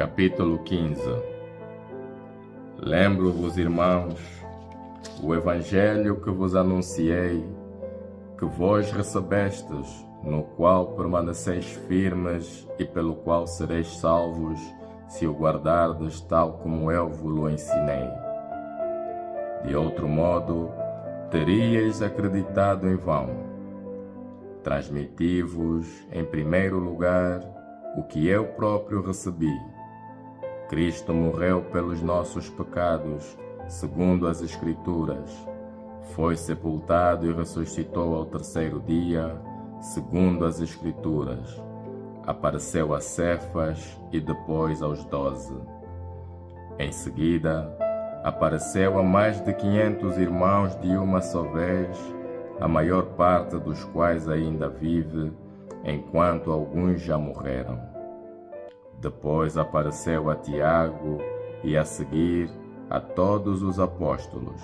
Capítulo 15. Lembro-vos, irmãos, o Evangelho que vos anunciei, que vós recebestes, no qual permaneceis firmes e pelo qual sereis salvos, se o guardardes tal como eu vos ensinei. De outro modo, teríeis acreditado em vão. Transmiti-vos, em primeiro lugar, o que eu próprio recebi. Cristo morreu pelos nossos pecados, segundo as Escrituras. Foi sepultado e ressuscitou ao terceiro dia, segundo as Escrituras. Apareceu a Cefas e depois aos 12. Em seguida, apareceu a mais de 500 irmãos de uma só vez, a maior parte dos quais ainda vive, enquanto alguns já morreram. Depois apareceu a Tiago e a seguir a todos os apóstolos.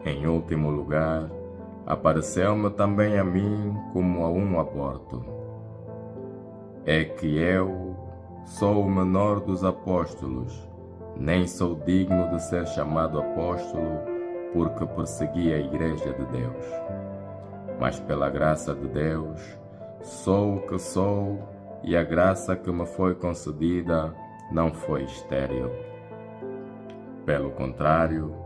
Em último lugar, apareceu-me também a mim como a um aborto. É que eu sou o menor dos apóstolos, nem sou digno de ser chamado apóstolo, porque persegui a Igreja de Deus. Mas pela graça de Deus, sou o que sou, e a graça que me foi concedida não foi estéril. Pelo contrário,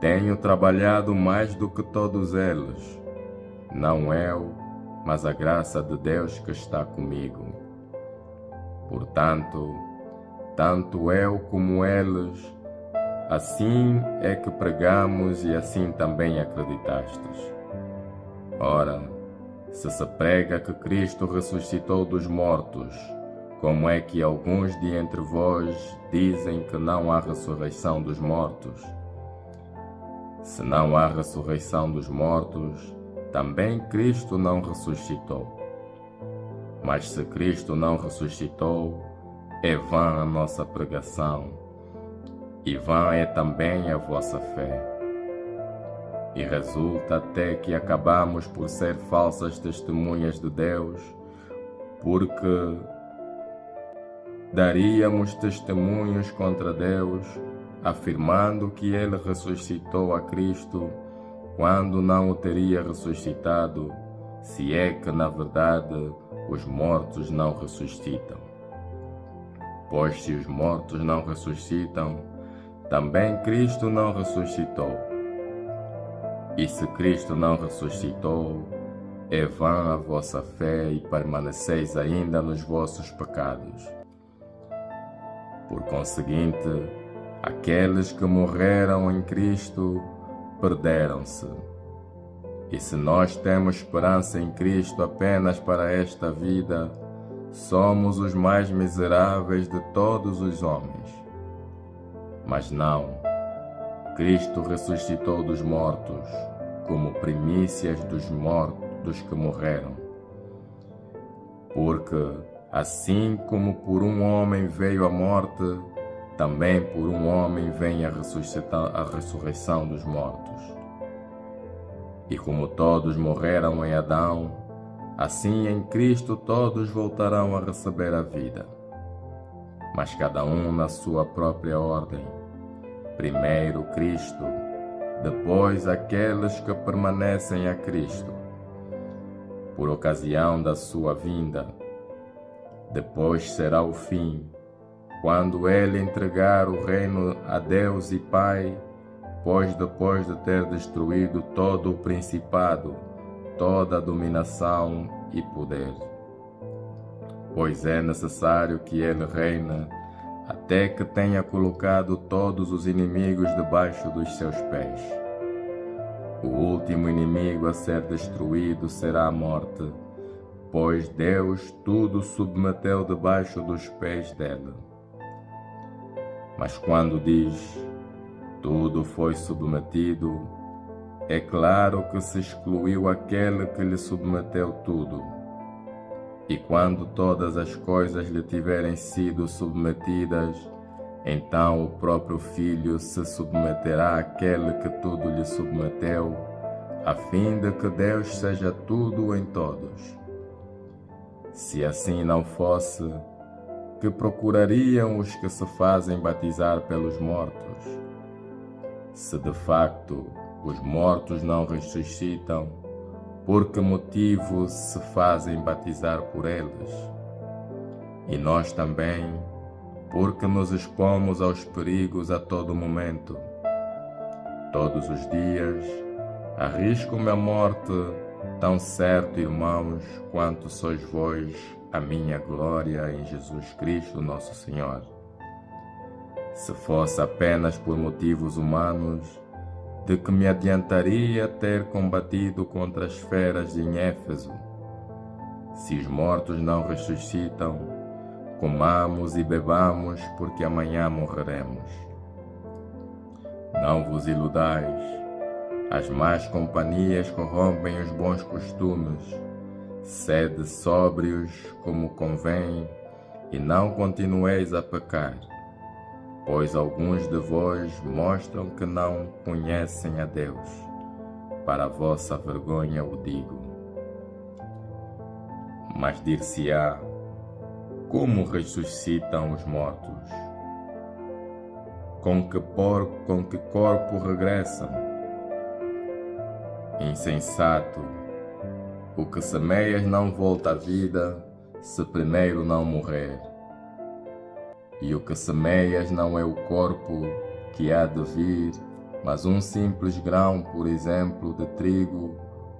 tenho trabalhado mais do que todos eles, não eu, mas a graça de Deus que está comigo. Portanto, tanto eu como eles, assim é que pregamos e assim também acreditastes. Ora, se prega que Cristo ressuscitou dos mortos, como é que alguns de entre vós dizem que não há ressurreição dos mortos? Se não há ressurreição dos mortos, também Cristo não ressuscitou. Mas se Cristo não ressuscitou, é vã a nossa pregação, e vã é também a vossa fé. E resulta até que acabamos por ser falsas testemunhas de Deus, porque daríamos testemunhos contra Deus, afirmando que Ele ressuscitou a Cristo, quando não o teria ressuscitado, se é que, na verdade, os mortos não ressuscitam. Pois se os mortos não ressuscitam, também Cristo não ressuscitou. E se Cristo não ressuscitou, é vã a vossa fé e permaneceis ainda nos vossos pecados. Por conseguinte, aqueles que morreram em Cristo perderam-se. E se nós temos esperança em Cristo apenas para esta vida, somos os mais miseráveis de todos os homens. Mas não. Cristo ressuscitou dos mortos, como primícias dos que morreram. Porque, assim como por um homem veio a morte, também por um homem vem a ressurreição dos mortos. E como todos morreram em Adão, assim em Cristo todos voltarão a receber a vida. Mas cada um na sua própria ordem. Primeiro Cristo, depois aqueles que permanecem a Cristo, por ocasião da sua vinda. Depois será o fim, quando Ele entregar o reino a Deus e Pai, pois depois de ter destruído todo o principado, toda a dominação e poder. Pois é necessário que Ele reine, até que tenha colocado todos os inimigos debaixo dos seus pés. O último inimigo a ser destruído será a morte, pois Deus tudo submeteu debaixo dos pés dele. Mas quando diz, tudo foi submetido, é claro que se excluiu aquele que lhe submeteu tudo. E quando todas as coisas lhe tiverem sido submetidas, então o próprio Filho se submeterá àquele que tudo lhe submeteu, a fim de que Deus seja tudo em todos. Se assim não fosse, que procurariam os que se fazem batizar pelos mortos? Se de facto os mortos não ressuscitam, por que motivo se fazem batizar por eles? E nós também, porque nos expomos aos perigos a todo momento. Todos os dias, arrisco-me à morte, tão certo, irmãos, quanto sois vós a minha glória em Jesus Cristo, nosso Senhor. Se fosse apenas por motivos humanos, de que me adiantaria ter combatido contra as feras em Éfeso? Se os mortos não ressuscitam, comamos e bebamos, porque amanhã morreremos. Não vos iludais, as más companhias corrompem os bons costumes. Sede sóbrios como convém, e não continueis a pecar, pois alguns de vós mostram que não conhecem a Deus. Para a vossa vergonha o digo. Mas dir-se-á: como ressuscitam os mortos? Com que corpo regressam? Insensato! O que semeias não volta à vida, se primeiro não morrer. E o que semeias não é o corpo que há de vir, mas um simples grão, por exemplo, de trigo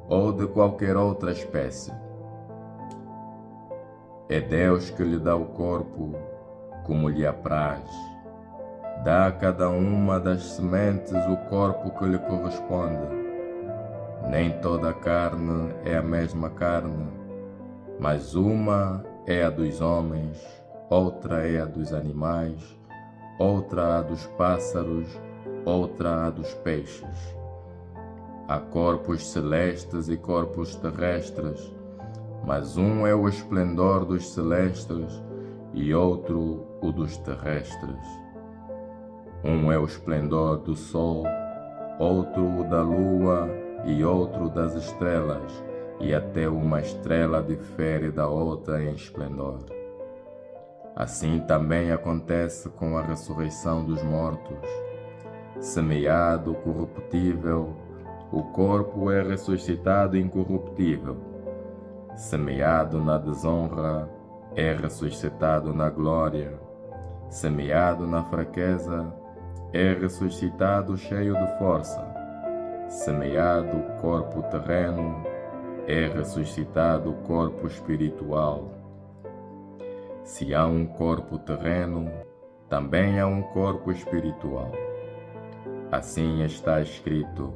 ou de qualquer outra espécie. É Deus que lhe dá o corpo como lhe apraz. Dá a cada uma das sementes o corpo que lhe corresponde. Nem toda a carne é a mesma carne, mas uma é a dos homens, outra é a dos animais, outra a dos pássaros, outra a dos peixes. Há corpos celestes e corpos terrestres, mas um é o esplendor dos celestes e outro o dos terrestres. Um é o esplendor do sol, outro o da lua e outro das estrelas, e até uma estrela difere da outra em esplendor. Assim também acontece com a ressurreição dos mortos. Semeado corruptível, o corpo é ressuscitado incorruptível. Semeado na desonra, é ressuscitado na glória. Semeado na fraqueza, é ressuscitado cheio de força. Semeado o corpo terreno, é ressuscitado o corpo espiritual. Se há um corpo terreno, também há um corpo espiritual. Assim está escrito: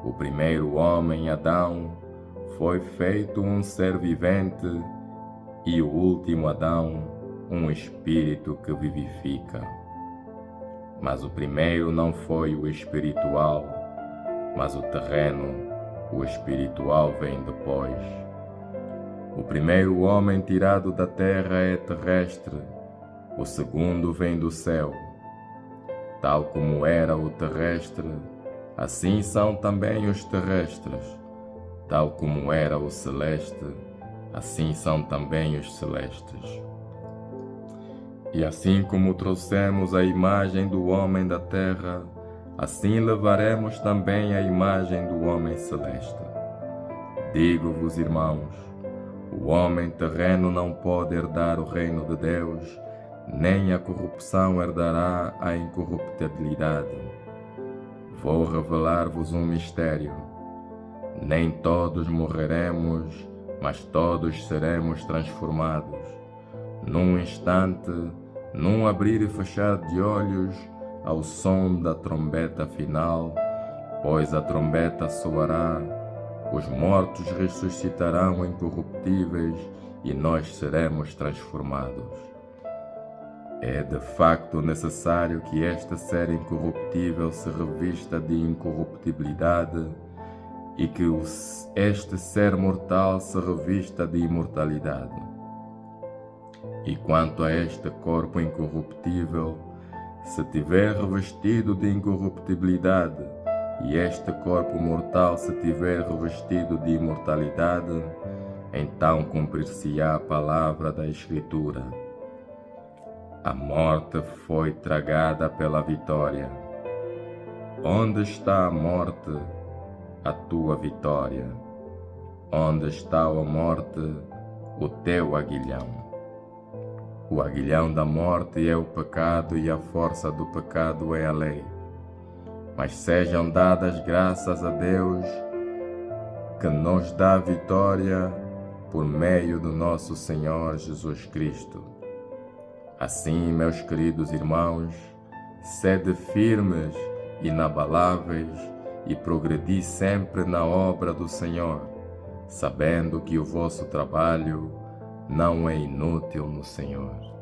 o primeiro homem, Adão, foi feito um ser vivente, e o último Adão, um espírito que vivifica. Mas o primeiro não foi o espiritual, mas o terreno, o espiritual vem depois. O primeiro homem tirado da terra é terrestre, o segundo vem do céu. Tal como era o terrestre, assim são também os terrestres. Tal como era o celeste, assim são também os celestes. E assim como trouxemos a imagem do homem da terra, assim levaremos também a imagem do homem celeste. Digo-vos, irmãos, o homem terreno não pode herdar o reino de Deus, nem a corrupção herdará a incorruptibilidade. Vou revelar-vos um mistério. Nem todos morreremos, mas todos seremos transformados. Num instante, num abrir e fechar de olhos, ao som da trombeta final, pois a trombeta soará, os mortos ressuscitarão incorruptíveis e nós seremos transformados. É de facto necessário que este ser incorruptível se revista de incorruptibilidade e que este ser mortal se revista de imortalidade. E quanto a este corpo incorruptível, se tiver revestido de incorruptibilidade, e este corpo mortal se tiver revestido de imortalidade, então cumprir-se-á a palavra da Escritura: A morte foi tragada pela vitória. Onde está a morte, a tua vitória? Onde está, ó morte, o teu aguilhão? O aguilhão da morte é o pecado e a força do pecado é a lei. Mas sejam dadas graças a Deus que nos dá vitória por meio do nosso Senhor Jesus Cristo. Assim, meus queridos irmãos, sede firmes, inabaláveis e progredi sempre na obra do Senhor, sabendo que o vosso trabalho não é inútil no Senhor.